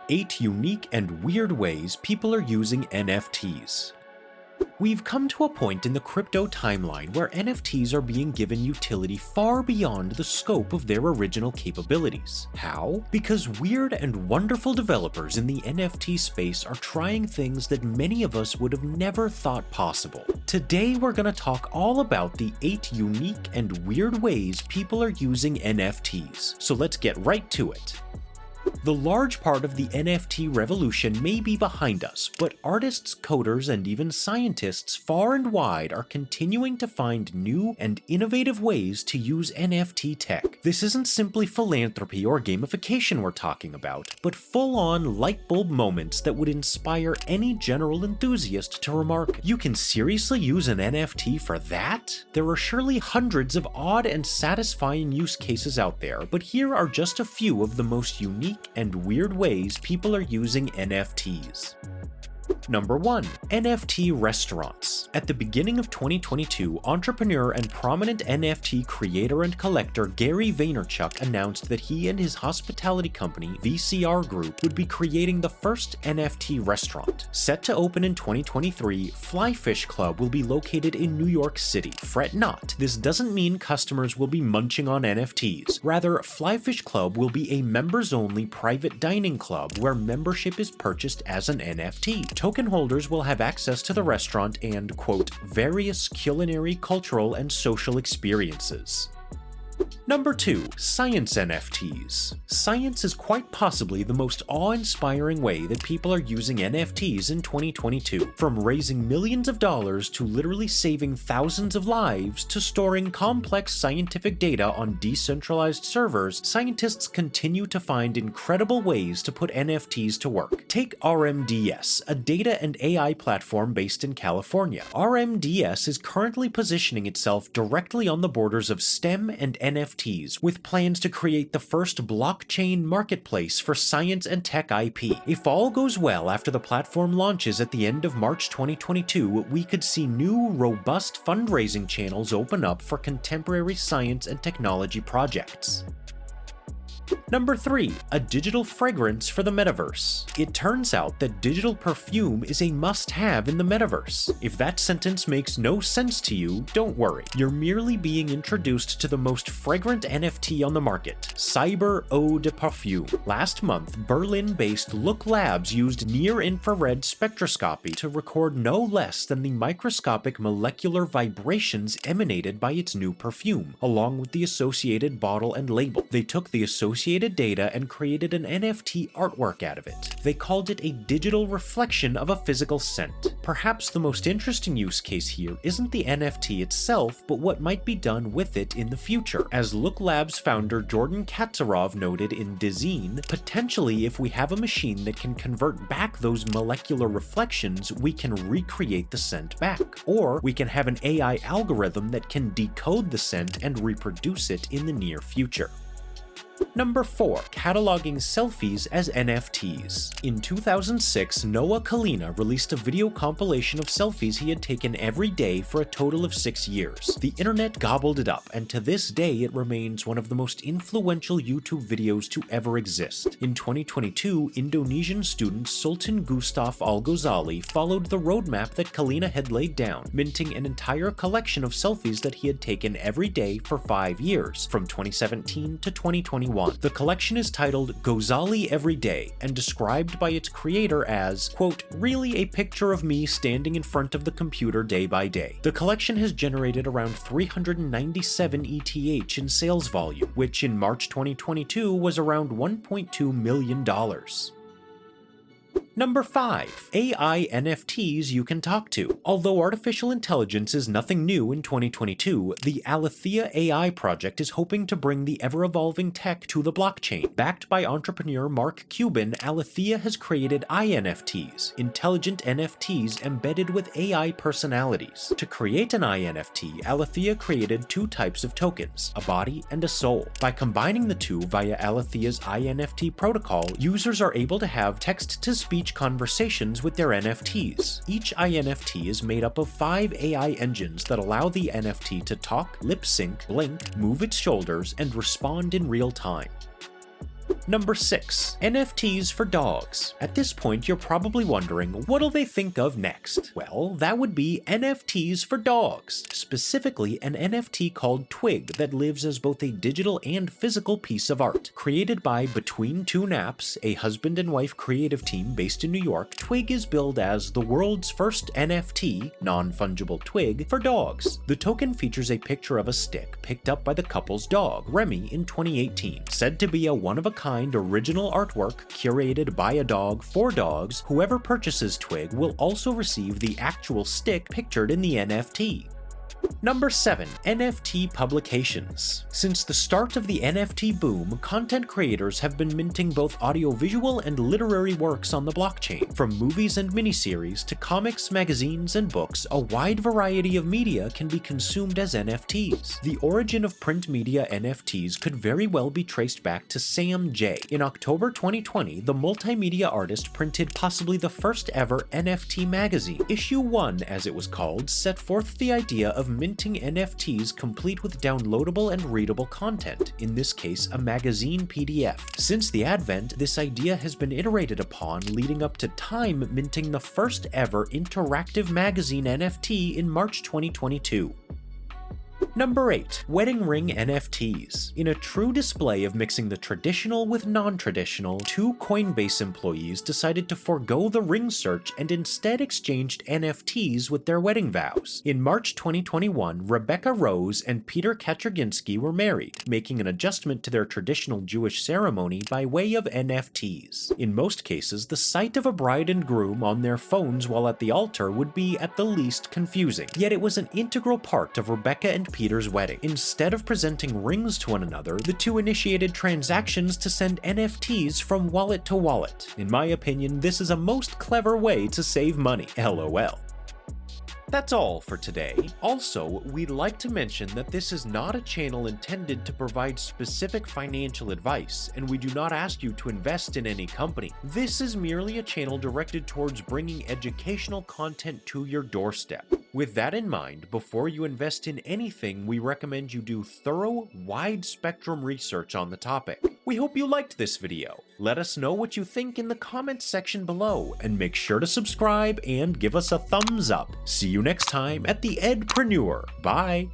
8 unique and weird ways people are using NFTs. We've come to a point in the crypto timeline where NFTs are being given utility far beyond the scope of their original capabilities. How? Because weird and wonderful developers in the NFT space are trying things that many of us would have never thought possible. Today we're going to talk all about the 8 unique and weird ways people are using NFTs, so let's get right to it. The large part of the NFT revolution may be behind us, but artists, coders, and even scientists far and wide are continuing to find new and innovative ways to use NFT tech. This isn't simply philanthropy or gamification we're talking about, but full-on lightbulb moments that would inspire any general enthusiast to remark, "You can seriously use an NFT for that?" There are surely hundreds of odd and satisfying use cases out there, but here are just a few of the most unique and weird ways people are using NFTs. Number 1. NFT Restaurants. At the beginning of 2022, entrepreneur and prominent NFT creator and collector Gary Vaynerchuk announced that he and his hospitality company, VCR Group, would be creating the first NFT restaurant. Set to open in 2023, Fly Fish Club will be located in New York City. Fret not, this doesn't mean customers will be munching on NFTs. Rather, Fly Fish Club will be a members-only private dining club where membership is purchased as an NFT. Token holders will have access to the restaurant and, quote, various culinary, cultural, and social experiences. Number 2. Science NFTs. Science is quite possibly the most awe-inspiring way that people are using NFTs in 2022. From raising millions of dollars to literally saving thousands of lives to storing complex scientific data on decentralized servers, scientists continue to find incredible ways to put NFTs to work. Take RMDS, a data and AI platform based in California. RMDS is currently positioning itself directly on the borders of STEM and NFTs, with plans to create the first blockchain marketplace for science and tech IP. If all goes well after the platform launches at the end of March 2022, we could see new, robust fundraising channels open up for contemporary science and technology projects. Number 3. A digital fragrance for the Metaverse. It turns out that digital perfume is a must-have in the Metaverse. If that sentence makes no sense to you, don't worry. You're merely being introduced to the most fragrant NFT on the market, Cyber Eau de Parfum. Last month, Berlin-based Look Labs used near-infrared spectroscopy to record no less than the microscopic molecular vibrations emanated by its new perfume, along with the associated bottle and label. They took the associated data and created an NFT artwork out of it. They called it a digital reflection of a physical scent. Perhaps the most interesting use case here isn't the NFT itself, but what might be done with it in the future. As Look Labs founder Jordan Katsarov noted in Dezeen, potentially if we have a machine that can convert back those molecular reflections, we can recreate the scent back. Or we can have an AI algorithm that can decode the scent and reproduce it in the near future. Number 4. Cataloging selfies as NFTs. In 2006, Noah Kalina released a video compilation of selfies he had taken every day for a total of 6 years. The internet gobbled it up, and to this day it remains one of the most influential YouTube videos to ever exist. In 2022, Indonesian student Sultan Gustaf Al-Ghazali followed the roadmap that Kalina had laid down, minting an entire collection of selfies that he had taken every day for 5 years, from 2017 to 2021. The collection is titled Ghazali Every Day and described by its creator as, quote, really a picture of me standing in front of the computer day by day. The collection has generated around 397 ETH in sales volume, which in March 2022 was around $1.2 million. Number 5. AI NFTs you can talk to. Although artificial intelligence is nothing new in 2022, the Alethea AI project is hoping to bring the ever-evolving tech to the blockchain. Backed by entrepreneur Mark Cuban, Alethea has created INFTs, intelligent NFTs embedded with AI personalities. To create an INFT, Alethea created 2 types of tokens, a body and a soul. By combining the two via Alethea's INFT protocol, users are able to have text-to-speech conversations with their NFTs. Each INFT is made up of 5 AI engines that allow the NFT to talk, lip sync, blink, move its shoulders, and respond in real time. Number 6. NFTs for dogs. At this point, you're probably wondering, what'll they think of next? Well, that would be NFTs for dogs, specifically an NFT called Twig that lives as both a digital and physical piece of art. Created by Between Two Naps, a husband and wife creative team based in New York, Twig is billed as the world's first NFT, non-fungible twig, for dogs. The token features a picture of a stick picked up by the couple's dog, Remy, in 2018. Said to be a one-of-a-kind original artwork curated by a dog for dogs, whoever purchases Twig will also receive the actual stick pictured in the NFT. Number 7. NFT Publications. Since the start of the NFT boom, content creators have been minting both audiovisual and literary works on the blockchain. From movies and miniseries to comics, magazines, and books, a wide variety of media can be consumed as NFTs. The origin of print media NFTs could very well be traced back to Sam J. In October 2020, the multimedia artist printed possibly the first ever NFT magazine. Issue 1, as it was called, set forth the idea of minting NFTs complete with downloadable and readable content, in this case a magazine PDF. Since the advent, this idea has been iterated upon, leading up to Time minting the first ever interactive magazine NFT in March 2022. Number 8. Wedding ring NFTs. In a true display of mixing the traditional with non-traditional, 2 Coinbase employees decided to forego the ring search and instead exchanged NFTs with their wedding vows. In March 2021, Rebecca Rose and Peter Kaczerginski were married, making an adjustment to their traditional Jewish ceremony by way of NFTs. In most cases, the sight of a bride and groom on their phones while at the altar would be at the least confusing, yet it was an integral part of Rebecca and Peter's wedding. Instead of presenting rings to one another, the two initiated transactions to send NFTs from wallet to wallet. In my opinion, this is a most clever way to save money, LOL. That's all for today. Also, we'd like to mention that this is not a channel intended to provide specific financial advice, and we do not ask you to invest in any company. This is merely a channel directed towards bringing educational content to your doorstep. With that in mind, before you invest in anything, we recommend you do thorough, wide-spectrum research on the topic. We hope you liked this video. Let us know what you think in the comments section below, and make sure to subscribe and give us a thumbs up. See you next time at the EdPreneur. Bye!